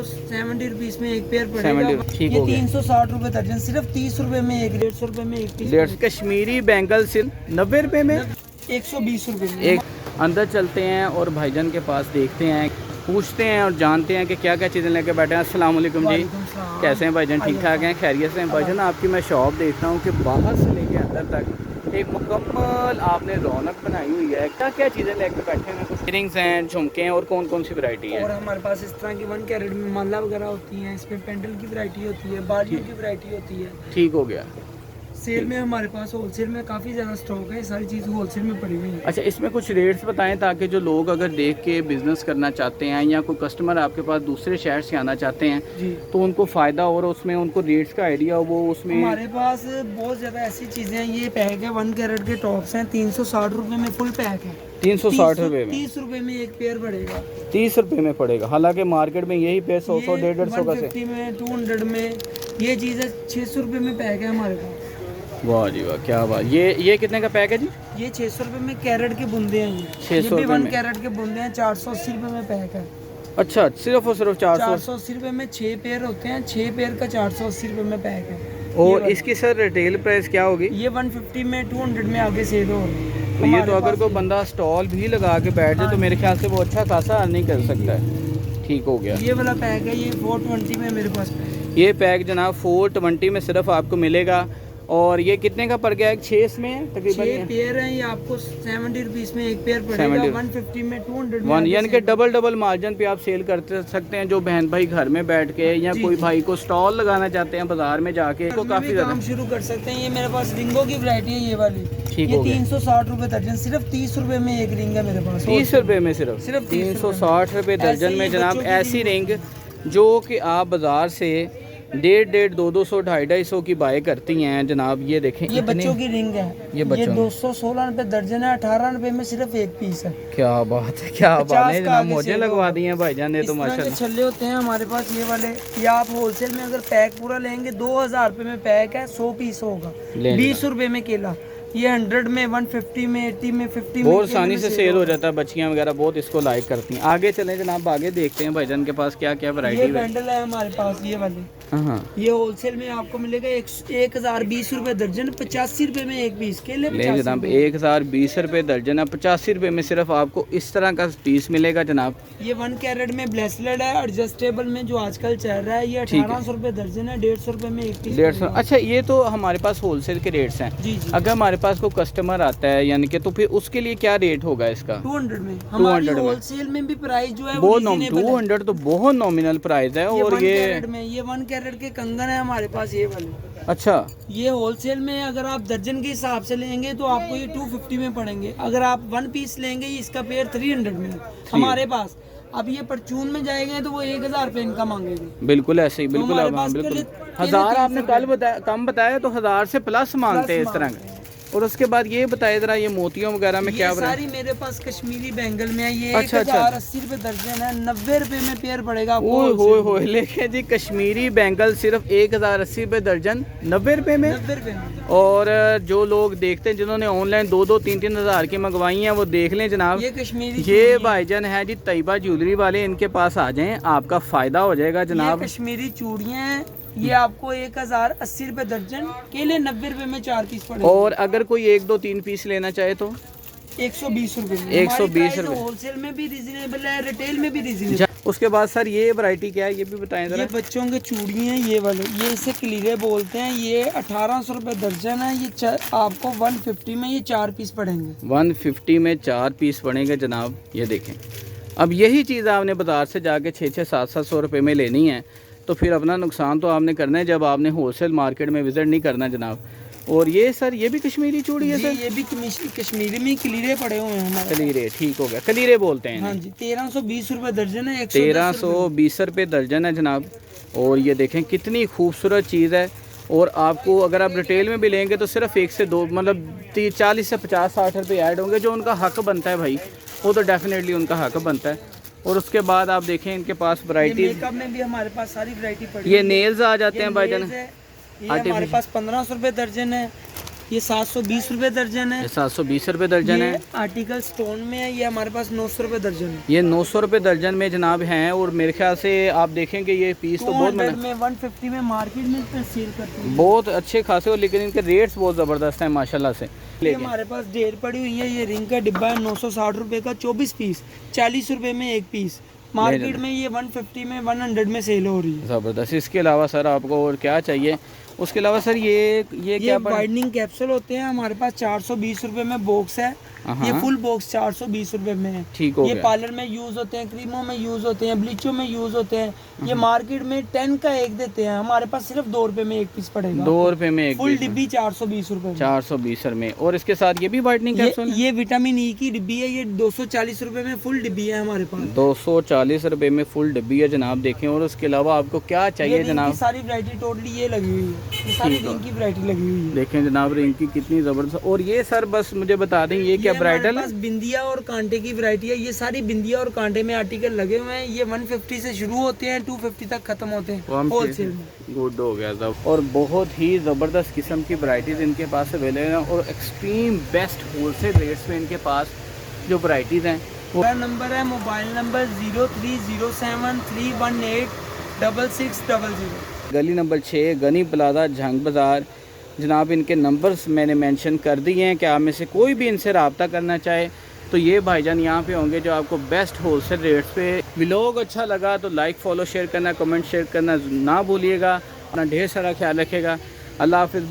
70 rupees में एक pair पड़ेगा। 70 ठीक ये हो गया। 360 रुपए दर्जन, सिर्फ 30 रुपए में एक, 150 रुपए में एक पीस। 150 कश्मीरी बैंगल सिर्फ 90 रुपए में, 120 रुपए में। एक। अंदर चलते हैं और भाईजान के पास देखते हैं, पूछते हैं और जानते हैं कि क्या क्या चीज़ें लेके बैठे हैं। अस्सलाम वालेकुम जी, वालेकुम सलाम। कैसे हैं भाईजान? ठीक ठाक हैं, खैरियत से हैं भाईजान? आपकी मैं शॉप देखता हूँ कि बाहर से लेके अंदर तक एक मुकम्मल आपने रौनक बनाई हुई है। क्या क्या चीज़ें लेके बैठे हैं? कुछ इयरिंग्स हैं, झुमके हैं, और कौन कौन सी वैरायटी है? और हमारे पास इस तरह की 1 कैरेट में माला वगैरह होती हैं, इसमें पेंडल की वैरायटी होती है, बालियों की वैरायटी होती है। ठीक हो गया। सेल में हमारे पास होलसेल में काफ़ी ज़्यादा स्टॉक है, सारी चीज़ होलसेल में पड़ी हुई है। अच्छा, इसमें कुछ रेट्स बताएं ताकि जो लोग अगर देख के बिजनेस करना चाहते हैं या कोई कस्टमर आपके पास दूसरे शहर से आना चाहते हैं जी, तो उनको फ़ायदा हो और उसमें उनको रेट्स का आइडिया हो, वो उसमें। हमारे पास बहुत ज़्यादा ऐसी चीज़ें हैं। ये पैक है 1 कैरेट के टॉप्स हैं, 360 रुपए में फुल पैक है। 360 रुपए में 30 रुपए में एक पेयर पड़ेगा। 30 रुपए में पड़ेगा, हालांकि मार्केट में यही पेयर 100 150 का से। 150 में, 200 में ये चीज़ है। 600 रुपए में पैक है हमारे पास। वाह जी वाह, क्या बात। ये कितने का पैक है जी? ये 600 रुपए में कैरेट के बुंदे हैं। 600 ये भी रुपए 1 में। कैरेट के बुंदे हैं, 480 रुपए में पैक है। अच्छा, सिर्फ और सिर्फ 400। 480 रुपए में 6 पेयर होते हैं, 6 पेयर का 480 रुपए में पैक है। और इसकी सर रिटेल प्राइस क्या होगी? ये 150 में, 200 में आगे सेल हो रही है। तो ये हमारे तो अगर पास कोई बंदा स्टॉल भी लगा के बैठ जाए तो मेरे ख्याल से वो अच्छा खासा अर्निंग कर सकता है। ठीक हो गया। ये वाला पैक है, ये 420 में मेरे पास पैक है। ये पैक जनाब 420 में सिर्फ आपको मिलेगा। और ये कितने का पड़ गया है? 6 में 6 तकरीबन पेयर हैं, ये आपको 70 रुपीज में एक पेयर पड़ेगा। 70 150 में, 200 में वन, आगे यानी कि सेल। डबल मार्जिन पे आप सेल करते सकते हैं। जो बहन भाई घर में बैठ के या जी, कोई जी। भाई को स्टॉल लगाना चाहते हैं बाजार में जाके, तो इसमें काफ़ी भी ज़्यादा काम शुरू कर सकते हैं। ये मेरे पास रिंगों की वैरायटी है, ये वाली। ठीक ये हो गया। 360 रुपए दर्जन, सिर्फ 30 रुपए में एक रिंग है मेरे पास। 30 रुपए में सिर्फ सिर्फ 30 360 रुपए दर्जन ऐसे में ही जनाब। बच्चों की ऐसी रिंग जो कि आप बाजार से 150, 200, 250 की बाय करती हैं जनाब। ये देखें, ये इतने- बच्चों की रिंग है। ये बच्चों 216 रुपए दर्जन है, 18 रुपए में सिर्फ एक पीस है। क्या बात है, क्या 50 बात है का जनाब। आगे मुझे सेल लगवा होगा। दिए भाईजान ने इस तो तरह के माशाल्लाह। छल्ले होते हैं हमारे पास ये वाले। या आप होलसेल में अगर पैक पूरा लेंगे 2000 रुपए में पैक है, 100 पीस होगा। ले 20 रुपए में केला। ये 100 में, 150 में, 80 में, 50 में बहुत केले आसानी में से सेल हो जाता है। बच्चियां वगैरह बहुत इसको लाइक करती हैं। आगे चलें जनाब, आगे देखते हैं भाईजान के पास क्या क्या ये वैरायटी है। बैंडल है हमारे पास, ये वाले। हाँ, ये होलसेल में आपको मिलेगा 1020 रुपए दर्जन, 85 रुपए में एक पीस। केले ले 85 जनाब, रुपए। 1020 रुपए दर्जन है। 85 रुपए में सिर्फ आपको इस तरह का पीस मिलेगा जनाब। ये 1 कैरेट में ब्रेसलेट है, एडजस्टेबल में, जो आजकल चल रहा है। ये ठीक है। 1800 रुपए दर्जन है, 150 रुपए में एक पीस 150। पड़ेगा। अच्छा, ये तो हमारे पास होलसेल के रेट्स हैं। जी जी। अगर हमारे पास कोई कस्टमर आता है यानी कि, तो फिर उसके लिए क्या रेट होगा इसका? 200 में। हमारी 200 में। होलसेल में भी प्राइस जो है वो बहुत reasonable है। 200 तो बहुत नॉमिनल प्राइस है। और 1 ये कैरेट में, ये 1 कैरेट के कंगन है हमारे पास, ये वाले। अच्छा, ये होलसेल में अगर आप दर्जन के हिसाब से लेंगे तो आपको ये 250 में पड़ेंगे। अगर आप 1 पीस लेंगे, इसका पेयर 300 में है हमारे पास। अब ये परचून में जाएंगे तो वो 1000 रुपए इनका मांगेंगे। बिल्कुल ऐसे ही, बिल्कुल हमारे अब पास बिल्कुल। केले 1000 आपने 300 कल बताया, कम बताया, तो 1000 से प्लस मांगते हैं इस तरह का। और उसके बाद ये बताए जरा, ये मोतियों वगैरह में क्या ये सारी मेरे पास कश्मीरी बैंगल में है। ये अच्छा, 1080 रुपए दर्जन है, 90 रुपए में पेयर पड़ेगा आपको ओए wholesale होए में। होए, लेके जी कश्मीरी बैंगल सिर्फ 1080 रुपए दर्जन, 90 रुपए में। 90 रुपए में। और जो लोग देखते हैं, जिन्होंने ऑनलाइन 2-2, 3-3 हज़ार की मंगवाई हैं, वो देख लें जनाब। ये कश्मीरी ये भाईजान है जी तैयबा ज्वेलरी वाले, इनके पास आ जाएं, आपका फ़ायदा हो जाएगा जनाब। ये कश्मीरी चूड़ियाँ हैं, ये आपको 1080 रुपए दर्जन। केले 90 रुपए में 4 पीस पड़ेंगे। और अगर कोई 1, 2, 3 पीस लेना चाहे तो 120 रुपए में। 120 रुपए। होलसेल में भी रीजनेबल है, रिटेल में भी रीजनेबल। उसके बाद सर ये वैरायटी क्या है, ये भी बताएं जरा। ये बच्चों के चूड़ी हैं, ये वाले। ये इसे क्लीरे बोलते हैं। ये 1800 रुपए दर्जन है। ये आपको 150 में ये 4 पीस पड़ेंगे। 150 में 4 पीस पड़ेंगे जनाब। ये देखें, अब यही चीज़ आपने बाज़ार से जाके 600, 700 रुपये में लेनी है तो फिर अपना नुकसान तो आपने करना है जब आपने होलसेल मार्केट में विज़िट नहीं करना जनाब। और ये सर, ये भी कश्मीरी चूड़ी है सर? ये भी कश्मीरी में क्लीरे पड़े हुए हैं हमारे। कलीरे, ठीक हो गया, कलीरे बोलते हैं। हाँ जी, 1320 रुपए दर्जन है। 1320 रुपये दर्जन है जनाब। और ये देखें कितनी खूबसूरत चीज़ है। और आपको अगर आप रिटेल में भी लेंगे तो सिर्फ 1 से 2, मतलब 40 से 50, 60 रुपये ऐड होंगे, जो उनका हक बनता है भाई, वो तो डेफिनेटली उनका हक बनता है। और उसके बाद आप देखें इनके पास वैरायटी, मेकअप में भी हमारे पास सारी वैरायटी पड़ी ये है। नेल्स आ जाते ये हैं भाईजान। nails है, ये हमारे पास 1500 रुपए दर्जन है। ये 720 रुपए दर्जन है। ये 720 रुपये दर्जन ये है। आर्टिकल स्टोन में है, ये हमारे पास 900 रुपए दर्जन है। ये 900 रुपये दर्जन में जनाब हैं, और मेरे ख्याल से आप देखेंगे ये पीस तो बहुत 200 में 150 में मार्केट में सेल करते हैं। बहुत अच्छे खासे हो, लेकिन इनके रेट्स बहुत ज़बरदस्त हैं माशाल्लाह से। ये हमारे पास ढेर पड़ी हुई है। ये रिंग का डिब्बा है 960 रुपए का, 24 पीस, 40 रुपए में एक पीस। मार्केट में ये 150 में 100 में सेल हो रही है। ज़बरदस्त। इसके अलावा सर आपको और क्या चाहिए? उसके अलावा सर ये क्या वाइडनिंग कैप्सूल होते हैं हमारे पास, 420 रुपए में बॉक्स है। ये फुल बॉक्स 420 रुपए में है। ठीक हो ये गया। पार्लर में यूज होते हैं, क्रीमों में यूज होते हैं, ब्लीचों में यूज होते हैं। ये मार्केट में 10 का एक देते हैं, हमारे पास सिर्फ 2 रुपए में एक पीस पड़ेगा। 2 रुपये में एक फुल पीस। डिब्बी 420 रुपए में। 420 में। और इसके साथ ये भी वाइटनिंग कैप्सूल है? ये विटामिन ई की डिब्बी है। ये 240 रुपए में फुल डिब्बी है हमारे पास। 240 रुपये में फुल डिब्बी है जनाब, देखें। और उसके अलावा आपको क्या चाहिए जनाब? सारी वैरायटी टोटली ये लगी हुई है, ये सारी रिंग की वैरायटी लगी हुई है। देखें जनाब रिंग की कितनी ज़बरदस्त। और ये सर बस मुझे बता दें, ये क्या ब्राइडल है? बिंदिया और कांटे की वैरायटी है। ये सारी बिंदिया और कांटे में आर्टिकल लगे हुए हैं। ये 150 से शुरू होते हैं, 250 तक खत्म होते हैं होलसेल में। गुड हो गया साहब। और बहुत ही ज़बरदस्त किस्म की वैरायटीज़ इनके पास अवेलेबल हैं, और एक्सट्रीम बेस्ट होलसेल रेट्स में इनके पास जो वैरायटीज़ हैं। मेरा नंबर है, मोबाइल नंबर 0307318660। गली नंबर 6 गनी प्लाजा झंग बाज़ार। जनाब इनके नंबर्स मैंने मेंशन कर दिए हैं कि आप में से कोई भी इनसे रब्ता करना चाहे तो ये भाईजान यहाँ पे होंगे जो आपको बेस्ट होलसेल रेट्स पे। व्लॉग अच्छा लगा तो लाइक फॉलो शेयर करना, कमेंट शेयर करना ना भूलिएगा। अपना ढेर सारा ख्याल रखिएगा। अल्लाह हाफिज़।